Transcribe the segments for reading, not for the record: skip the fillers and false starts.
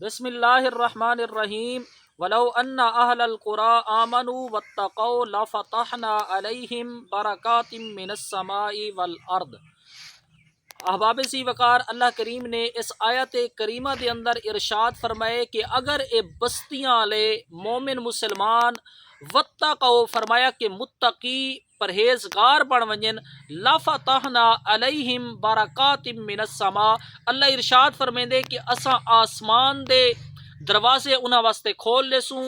بسم اللہ الرحمن الرحیم ولو ان اہل القری آمنوا واتقوا لفتحنا علیہم برکات من السماء والارض۔ احباب سی وقار، اللہ کریم نے اس آیت کریمہ دے اندر ارشاد فرمائے کہ اگر اے بستیاں لے مومن مسلمان واتقوا فرمایا کہ متقی پرہیزگار بن ونجن لفتحنا علیہم برکات من السماء، اللہ ارشاد فرمیندے کہ اساں آسمان دے دروازے انہاں واسطے کھول لے سوں،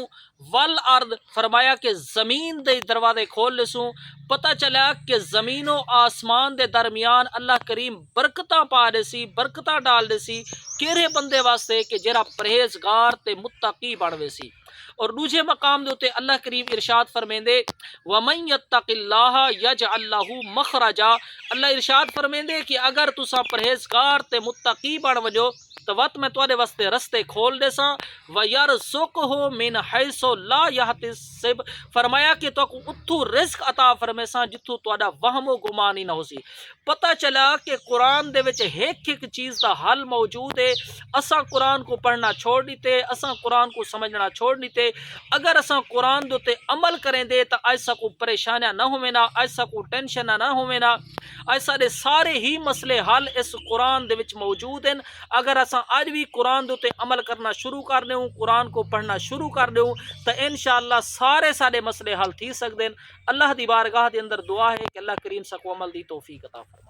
والارض فرمایا کہ زمین دے دروازے کھول لے سوں۔ پتہ چلا کہ زمین و آسمان دے درمیان اللہ کریم برکتاں پا دے سی، برکتاں ڈال دے سی کیڑے بندے واسطے کہ جڑا پرہیزگار تے متقی بنوے سی۔ اور دوسرے مقام دے تے اللہ کریم ارشاد فرمیندے وَمَن يَتَّقِ اللَّهَ يَجْعَل لَّهُ مَخْرَجًا، اللہ ارشاد فرمیندے کہ اگر تساں پرہیزگار تے متقی بن وجو تو وقت میں تواڈے واسطے رستے کھول دے ساں، وَيَرْزُقْهُ مِنْ حَيْثُ لَا يَحْتَسِبُ فرمایا کہ تو اتھو رزق عطا فرمے ساں جتھو تواڈا وہم و گمان ہی نہ ہو سی۔ پتہ چلا کہ قرآن دے وچ ایک ایک چیز دا حل موجود ہے۔ اساں قرآن کو پڑھنا چھوڑ دیتے، اساں قرآن کو سمجھنا چھوڑ دیتے۔ اگر اساں قرآن دے تے عمل کریں دے تو ایسا کو پریشانیاں نہ ہوئے نا، ایسا کو ٹینشن نہ ہوئے نا، ایسا دے سارے ہی مسئلے حل اس قرآن دے وچ موجود ہیں۔ اگر اساں آج بھی قرآن دے تے عمل کرنا شروع کر دیوں، قرآن کو پڑھنا شروع کر دیوں تو انشاءاللہ سارے مسئلے حل تھی سکدے ہیں۔ اللہ دی بارگاہ دے اندر دعا ہے کہ اللہ کریم سکو عمل دی توفیق عطا فرمائے۔